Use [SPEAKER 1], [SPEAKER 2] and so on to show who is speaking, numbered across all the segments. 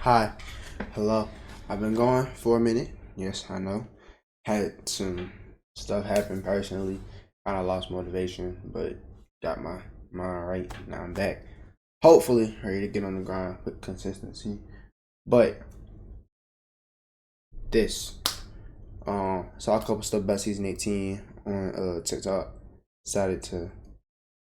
[SPEAKER 1] Hi, hello. I've been gone for a minute. Yes, I know. Had some stuff happen personally. Kind of lost motivation, but got my mind right. Now I'm back. Hopefully, ready to get on the grind with consistency. But this, saw a couple stuff about season 18 on TikTok. Decided to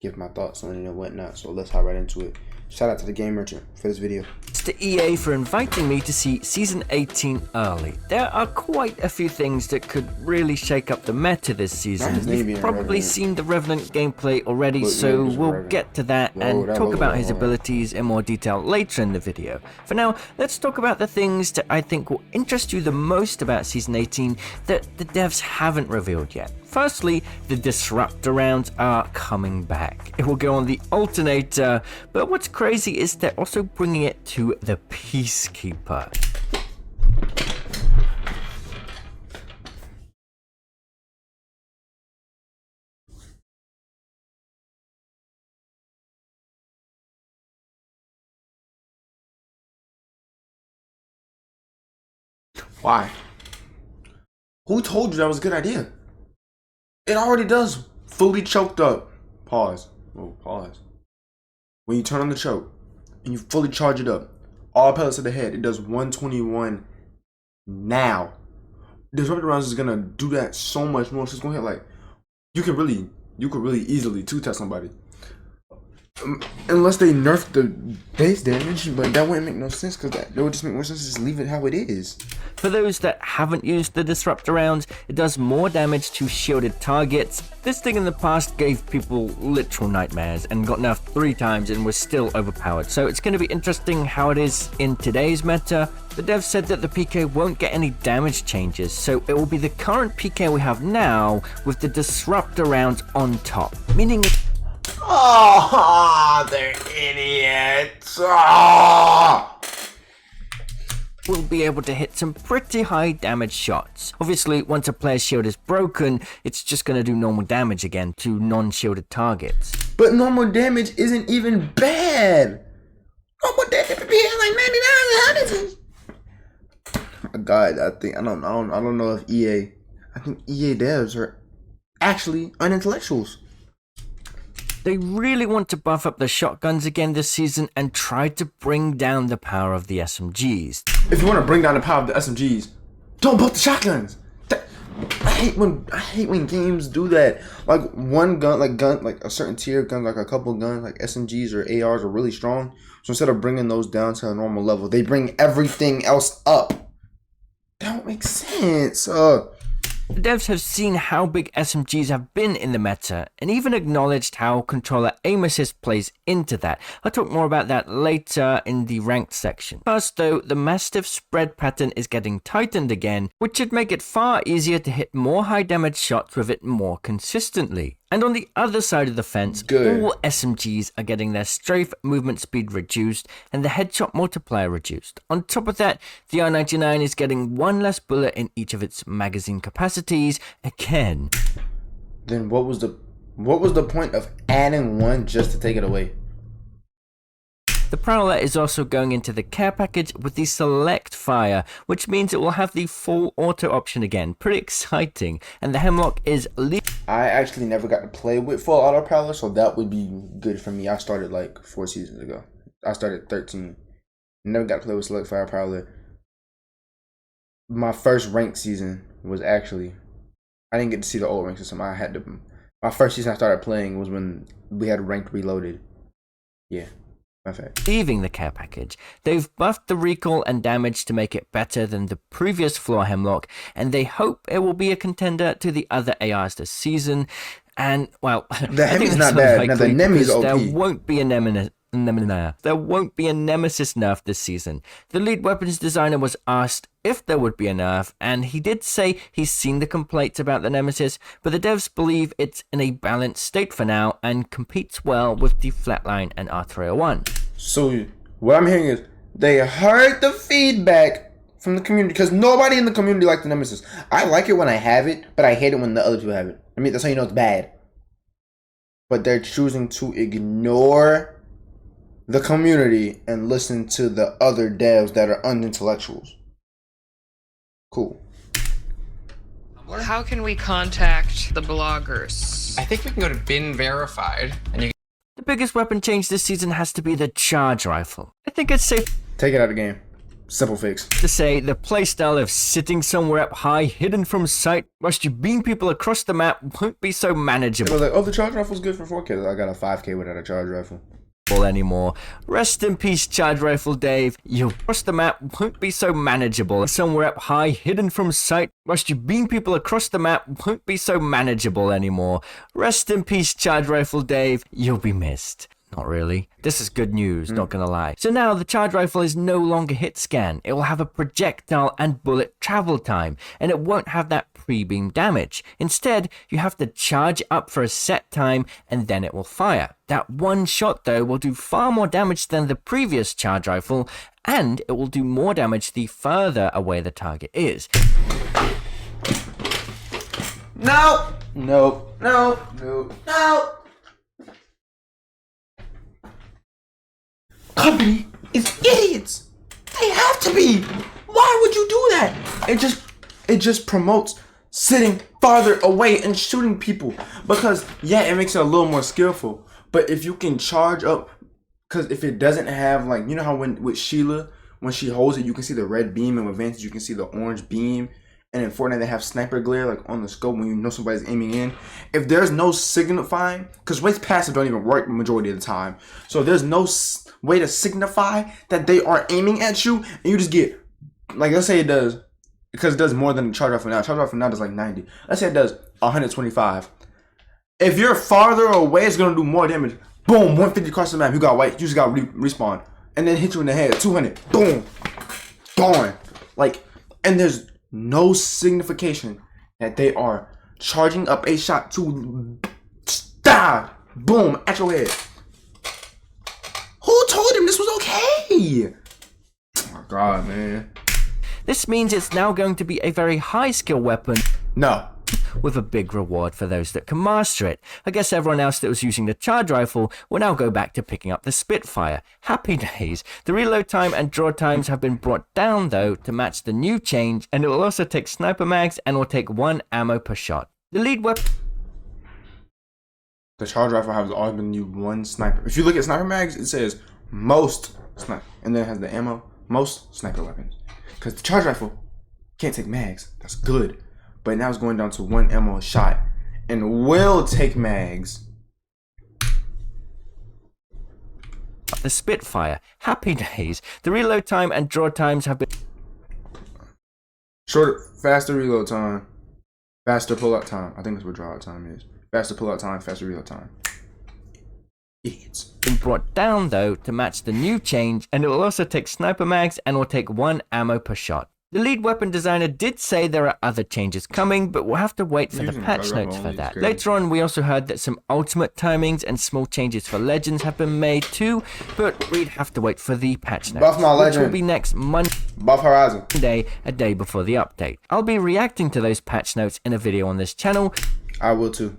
[SPEAKER 1] give my thoughts on it and whatnot. So let's hop right into it. Shout out to the game merchant for this video.
[SPEAKER 2] To EA for inviting me to see Season 18 early. There are quite a few things that could really shake up the meta this season. You've probably seen the Revenant gameplay already, so we'll get to that and talk about his abilities in more detail later in the video. For now, let's talk about the things that I think will interest you the most about Season 18 that the devs haven't revealed yet. Firstly, the Disruptor rounds are coming back. It will go on the Alternator, but what's crazy is they're also bringing it to the Peacekeeper.
[SPEAKER 1] Why? Who told you that was a good idea? It already does fully choked up. Pause. Oh, pause. When you turn on the choke and you fully charge it up, all pellets to the head, it does 121 now. Disruptor rounds is gonna do that so much more. So it's gonna hit like you could really easily two-test somebody. Unless they nerf the base damage, but that wouldn't make no sense because that would just make more sense to just leave it how it is.
[SPEAKER 2] For those that haven't used the Disruptor rounds, it does more damage to shielded targets. This thing in the past gave people literal nightmares and got nerfed 3 times and was still overpowered, so it's going to be interesting how it is in today's meta. The devs said that the PK won't get any damage changes, so it will be the current PK we have now with the Disruptor rounds on top, meaning
[SPEAKER 1] oh, they're idiots. Oh.
[SPEAKER 2] We'll be able to hit some pretty high damage shots. Obviously, once a player's shield is broken, it's just going to do normal damage again to non-shielded targets.
[SPEAKER 1] But normal damage isn't even bad. Normal damage would be like 99. How does it? God, I don't know if I think EA devs are actually unintellectuals.
[SPEAKER 2] They really want to buff up the shotguns again this season and try to bring down the power of the SMGs.
[SPEAKER 1] If you want to bring down the power of the SMGs, don't buff the shotguns. I hate when games do that. Like one gun, like a certain tier of guns, like a couple guns, like SMGs or ARs are really strong. So instead of bringing those down to a normal level, they bring everything else up. That don't make sense.
[SPEAKER 2] The devs have seen how big SMGs have been in the meta, and even acknowledged how controller aim assist plays into that. I'll talk more about that later in the ranked section. First though, the Mastiff spread pattern is getting tightened again, which should make it far easier to hit more high damage shots with it more consistently. And on the other side of the fence, all SMGs are getting their strafe movement speed reduced and the headshot multiplier reduced. On top of that, the R99 is getting 1 less bullet in each of its magazine capacities again.
[SPEAKER 1] Then what was the point of adding one just to take it away?
[SPEAKER 2] The Prowler is also going into the care package with the select fire, which means it will have the full auto option again. Pretty exciting. And the Hemlock is
[SPEAKER 1] I actually never got to play with full auto Prowler, so that would be good for me. I started like 4 seasons ago. I started 13. Never got to play with select fire Prowler. My first ranked season was actually, I didn't get to see the old rank system. My first season I started playing was when we had ranked reloaded. Yeah.
[SPEAKER 2] Leaving the care package. They've buffed the recoil and damage to make it better than the previous floor Hemlock, and they hope it will be a contender to the other ARs this season. And, well,
[SPEAKER 1] the Hemi's not bad. Now the Nemi's OP.
[SPEAKER 2] There won't be a Nemesis nerf this season. The lead weapons designer was asked if there would be a nerf, and he did say he's seen the complaints about the Nemesis, but the devs believe it's in a balanced state for now and competes well with the Flatline and R301.
[SPEAKER 1] So what I'm hearing is they heard the feedback from the community, because nobody in the community likes the Nemesis. I like it when I have it, but I hate it when the other people have it. I mean, that's how you know it's bad. But they're choosing to ignore the community and listen to the other devs that are unintellectuals. Cool.
[SPEAKER 3] How can we contact the bloggers?
[SPEAKER 4] I think we can go to bin verified and you
[SPEAKER 2] The biggest weapon change this season has to be the charge rifle. I think it's safe
[SPEAKER 1] Take it out of the game. Simple fix.
[SPEAKER 2] to say the playstyle of sitting somewhere up high, hidden from sight, whilst you beam people across the map won't be so
[SPEAKER 1] It
[SPEAKER 2] manageable
[SPEAKER 1] was like, oh, the charge rifle's good for 4K. I got a 5K without a charge rifle.
[SPEAKER 2] anymore. Rest in peace, charge rifle Dave. You across the map won't be so manageable. Somewhere up high, hidden from sight, whilst you beam people across the map won't be so manageable anymore. Rest in peace, charge rifle Dave. You'll be missed. Not really. This is good news, not gonna lie. So now the charge rifle is no longer hit scan. It will have a projectile and bullet travel time, and it won't have that pre-beam damage. Instead, you have to charge up for a set time and then it will fire. That one shot though will do far more damage than the previous charge rifle, and it will do more damage the further away the target is.
[SPEAKER 1] No! No. No. No. No. Company is idiots. They have to be. Why would you do that? It just promotes sitting farther away and shooting people, because yeah, it makes it a little more skillful. But if you can charge up, because if it doesn't have, like, you know how with Sheila, when she holds it, you can see the red beam, and with Vantage you can see the orange beam. And in Fortnite they have sniper glare, like on the scope when you know somebody's aiming in. If there's no signifying, because Wraith's passive don't even work majority of the time, so if there's no way to signify that they are aiming at you, and you just get, like, let's say it does, because it does more than the charge rifle now. Charge rifle now does like 90. Let's say it does 125. If you're farther away, it's gonna do more damage. Boom, 150 across the map. You got white. You just got respawn, and then hit you in the head. 200. Boom, gone. Like, and there's no signification that they are charging up a shot to stop, boom, at your head. Who told him this was okay? Oh my god, man.
[SPEAKER 2] This means it's now going to be a very high skill weapon
[SPEAKER 1] No.
[SPEAKER 2] with a big reward for those that can master it. I guess everyone else that was using the charge rifle will now go back to picking up the Spitfire. Happy days. The reload time and draw times have been brought down though to match the new change, and it will also take sniper mags and will take 1 ammo per shot. The lead weapon...
[SPEAKER 1] The charge rifle has always been used one sniper. If you look at sniper mags, it says most sniper, and then it has the ammo, most sniper weapons. Because the charge rifle can't take mags. That's good. But now it's going down to 1 ammo a shot, and will take mags.
[SPEAKER 2] The Spitfire. Happy days. The reload time and draw times have been...
[SPEAKER 1] Shorter, faster reload time, faster pull-out time. I think that's what draw-out time is. Faster pull-out time, faster reload time. Idiots.
[SPEAKER 2] been brought down though to match the new change, and it will also take sniper mags and will take 1 ammo per shot. The lead weapon designer did say there are other changes coming, but we'll have to wait for the patch notes for that. Later on, we also heard that some ultimate timings and small changes for legends have been made too, but we'd have to wait for the patch notes,
[SPEAKER 1] Buff my
[SPEAKER 2] which
[SPEAKER 1] legend.
[SPEAKER 2] will be next Monday,
[SPEAKER 1] Buff Horizon.
[SPEAKER 2] a day before the update. I'll be reacting to those patch notes in a video on this channel,
[SPEAKER 1] I will too.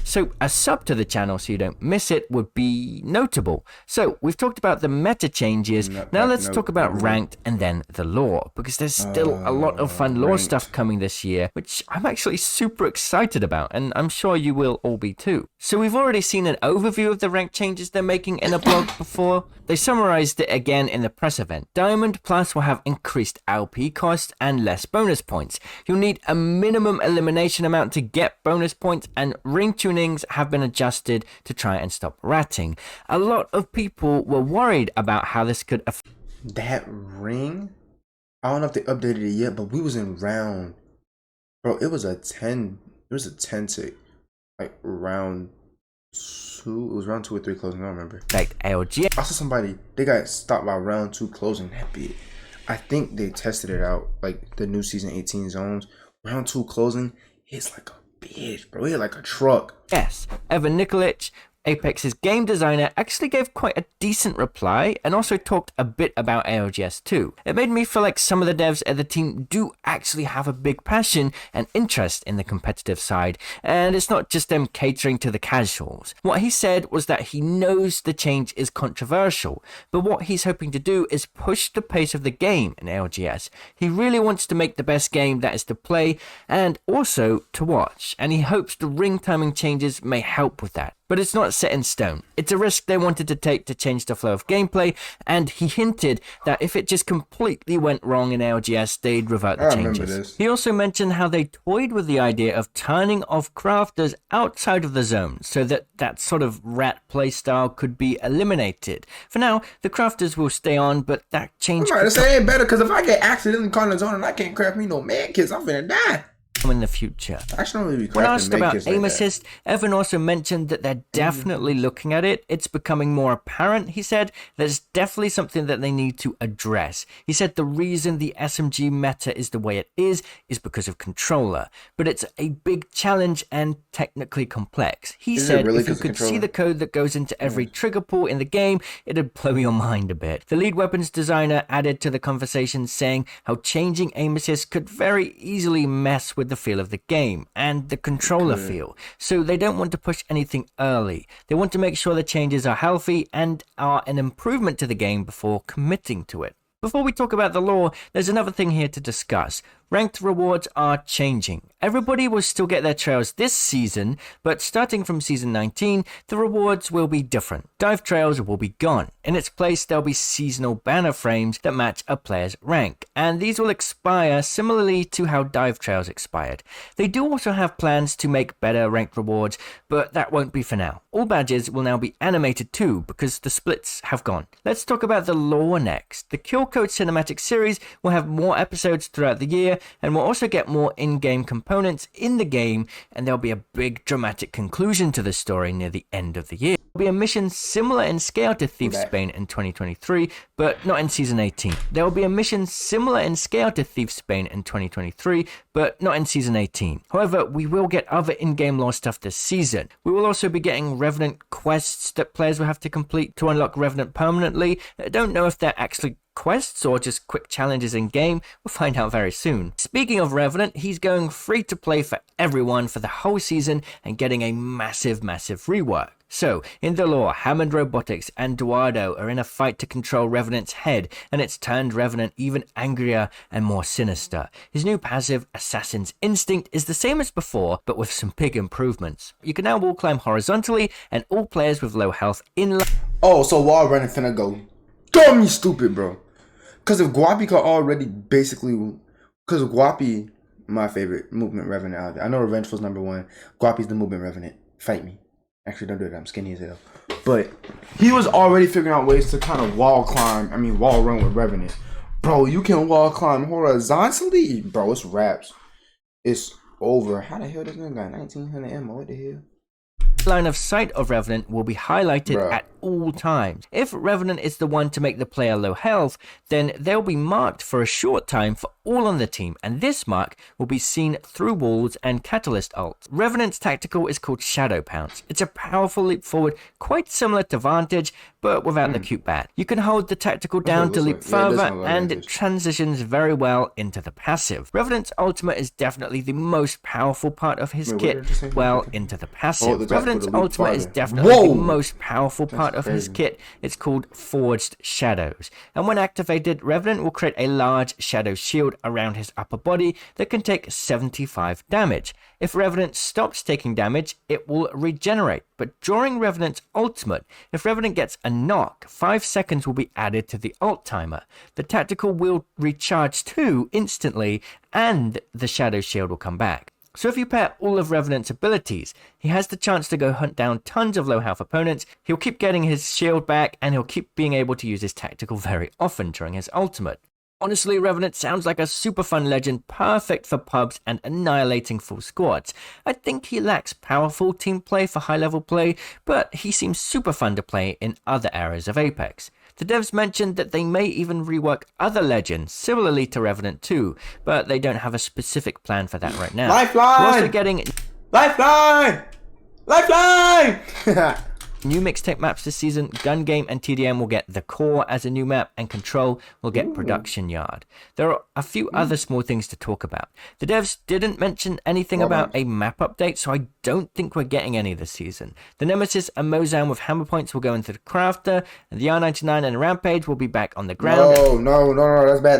[SPEAKER 2] so a sub to the channel so you don't miss it would be notable. So we've talked about the meta changes. Now let's talk about ranked and then the lore, because there's still a lot of fun lore stuff coming this year, which I'm actually super excited about, and I'm sure you will all be too. So we've already seen an overview of the rank changes they're making in a blog before. They summarized it again in the press event. Diamond Plus will have increased LP costs and less bonus points. You'll need a minimum elimination amount to get bonus points, and ring tunings have been adjusted to try and stop ratting. A lot of people were worried about how this could affect
[SPEAKER 1] That ring, I don't know if they updated it yet, but we was in round, bro, it was a 10 to like round 2. It was round 2 or 3 closing, I don't remember.
[SPEAKER 2] ALG.
[SPEAKER 1] I saw somebody, they got stopped by round 2 closing that bit. I think they tested it out, like the new season 18 zones. Round 2 closing hits like a bitch, bro. It hit like a truck.
[SPEAKER 2] Yes, Evan Nikolic, Apex's game designer actually gave quite a decent reply and also talked a bit about ALGS too. It made me feel like some of the devs at the team do actually have a big passion and interest in the competitive side, and it's not just them catering to the casuals. What he said was that he knows the change is controversial, but what he's hoping to do is push the pace of the game in ALGS. He really wants to make the best game that is to play and also to watch, and he hopes the ring timing changes may help with that. But it's not set in stone. It's a risk they wanted to take to change the flow of gameplay, and he hinted that if it just completely went wrong in LGS, they'd revert the changes. He also mentioned how they toyed with the idea of turning off crafters outside of the zone so that that sort of rat playstyle could be eliminated. For now, the crafters will stay on, but that change
[SPEAKER 1] I'm trying to say it ain't better, because if I get accidentally caught in the zone and I can't craft me no man kits, I'm finna die.
[SPEAKER 2] In the future.
[SPEAKER 1] Really
[SPEAKER 2] when asked about aim assist, Evan also mentioned that they're definitely looking at it. It's becoming more apparent, he said. There's definitely something that they need to address. He said the reason the SMG meta is the way it is because of controller, but it's a big challenge and technically complex. He said if you could see the code that goes into every trigger pull in the game, it'd blow your mind a bit. The lead weapons designer added to the conversation saying how changing aim assist could very easily mess with the feel of the game and the controller feel, so they don't want to push anything early. They want to make sure the changes are healthy and are an improvement to the game before committing to it. Before we talk about the lore, there's another thing here to discuss. Ranked rewards are changing. Everybody will still get their trails this season, but starting from season 19, the rewards will be different. Dive trails will be gone. In its place, there'll be seasonal banner frames that match a player's rank, and these will expire similarly to how dive trails expired. They do also have plans to make better ranked rewards, but that won't be for now. All badges will now be animated too, because the splits have gone. Let's talk about the lore next. The Kill Code cinematic series will have more episodes throughout the year, and we'll also get more in-game components in the game, and there'll be a big dramatic conclusion to the story near the end of the year. There'll be a mission similar in scale to Thief's Bane in 2023, but not in Season 18. There will be a mission similar in scale to Thief's Bane in 2023, but not in Season 18. However, we will get other in-game lore stuff this season. We will also be getting Revenant quests that players will have to complete to unlock Revenant permanently. I don't know if they're actually quests or just quick challenges in game. We'll find out very soon. Speaking of Revenant, he's going free to play for everyone for the whole season and getting a massive rework. So, in the lore, Hammond Robotics and Eduardo are in a fight to control Revenant's head, and it's turned Revenant even angrier and more sinister. His new passive, Assassin's Instinct, is the same as before, but with some big improvements. You can now wall climb horizontally, and all players with low health
[SPEAKER 1] Oh, so wall running finna go dummy stupid, bro. Because if Guapi could already basically... Because Guapi, my favorite movement Revenant out there. I know Revengeful's #1. Guapi's the movement Revenant. Fight me. Actually, don't do that. I'm skinny as hell. But he was already figuring out ways to kind of wall run with Revenant. Bro, you can wall climb horizontally? Bro, it's wraps. It's over. How the hell this nigga got 1900 ammo? What the hell?
[SPEAKER 2] line of sight of Revenant will be highlighted at all times. If Revenant is the one to make the player low health, then they'll be marked for a short time for all on the team, and this mark will be seen through walls and catalyst ults. Revenant's tactical is called Shadow Pounce. It's a powerful leap forward, quite similar to Vantage, but without the cute bat. You can hold the tactical down to leap further, and it transitions very well into the passive. Revenant's ultimate is definitely the most powerful part of his kit, well into the passive. Revenant's ultimate is definitely the most powerful part of his kit. It's called Forged Shadows, and when activated, Revenant will create a large shadow shield around his upper body that can take 75 damage. If Revenant stops taking damage, it will regenerate, but during Revenant's ultimate, if Revenant gets a knock, 5 seconds will be added to the ult timer. The tactical will recharge too instantly, and the shadow shield will come back. So if you pair all of Revenant's abilities, he has the chance to go hunt down tons of low health opponents, he'll keep getting his shield back, and he'll keep being able to use his tactical very often during his ultimate. Honestly, Revenant sounds like a super fun legend, perfect for pubs and annihilating full squads. I think he lacks powerful team play for high level play, but he seems super fun to play in other areas of Apex. The devs mentioned that they may even rework other legends, similarly to Revenant 2, but they don't have a specific plan for that right now.
[SPEAKER 1] Lifeline!
[SPEAKER 2] We're also getting...
[SPEAKER 1] Lifeline! Lifeline!
[SPEAKER 2] new mixtape maps this season. Gun Game and TDM will get The Core as a new map, and Control will get Production Yard. There are a few other small things to talk about. The devs didn't mention anything about a map update, so I don't think we're getting any this season. The Nemesis and Mozam with hammer points will go into the Crafter, and the R99 and Rampage will be back on the ground.
[SPEAKER 1] No, that's bad.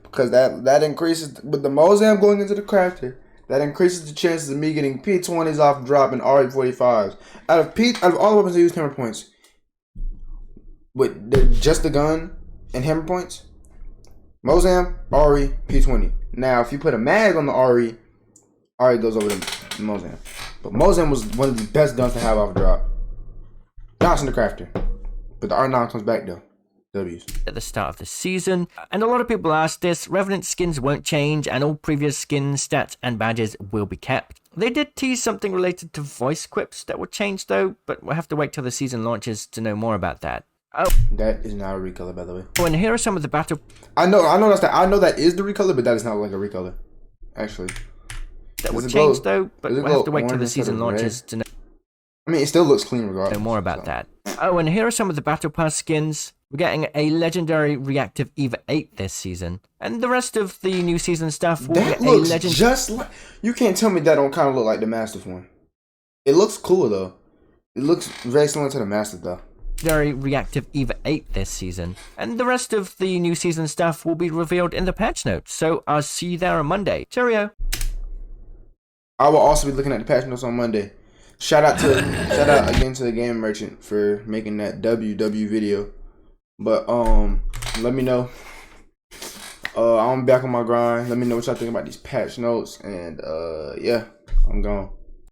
[SPEAKER 1] Because that increases, with the Mozam going into the Crafter, that increases the chances of me getting P20s off drop and RE45s. Out of all the weapons I use hammer points, with just the gun and hammer points, Mozam, RE, P20. Now, if you put a mag on the RE goes over the Mozam. But Mozam was one of the best guns to have off drop. Not in the Crafter. But the R9 comes back though. W's.
[SPEAKER 2] At the start of the season, and a lot of people asked this. Revenant skins won't change, and all previous skins, stats, and badges will be kept. They did tease something related to voice quips that will change though, but we'll have to wait till the season launches to know more about that. Oh,
[SPEAKER 1] that is not a recolor, by the way.
[SPEAKER 2] Oh, and here are some of the battle.
[SPEAKER 1] I know that is the recolor, but that is not like a recolor. Actually,
[SPEAKER 2] that will change though, but we'll have to wait till the season launches to know.
[SPEAKER 1] I mean, it still looks clean regardless.
[SPEAKER 2] Know more about that. Oh, and here are some of the Battle Pass skins. We're getting a legendary reactive EVA 8 this season. And the rest of the new season stuff will
[SPEAKER 1] that
[SPEAKER 2] get
[SPEAKER 1] looks
[SPEAKER 2] a legend.
[SPEAKER 1] Just like, you can't tell me that don't kind of look like the Mastiff one. It looks cool though. It looks very similar to the Mastiff though.
[SPEAKER 2] Legendary reactive EVA 8 this season. And the rest of the new season stuff will be revealed in the patch notes. So I'll see you there on Monday. Cheerio.
[SPEAKER 1] I will also be looking at the patch notes on Monday. Shout out again to the Game Merchant for making that WW video. But let me know. I'm back on my grind. Let me know what y'all think about these patch notes, and yeah, I'm gone.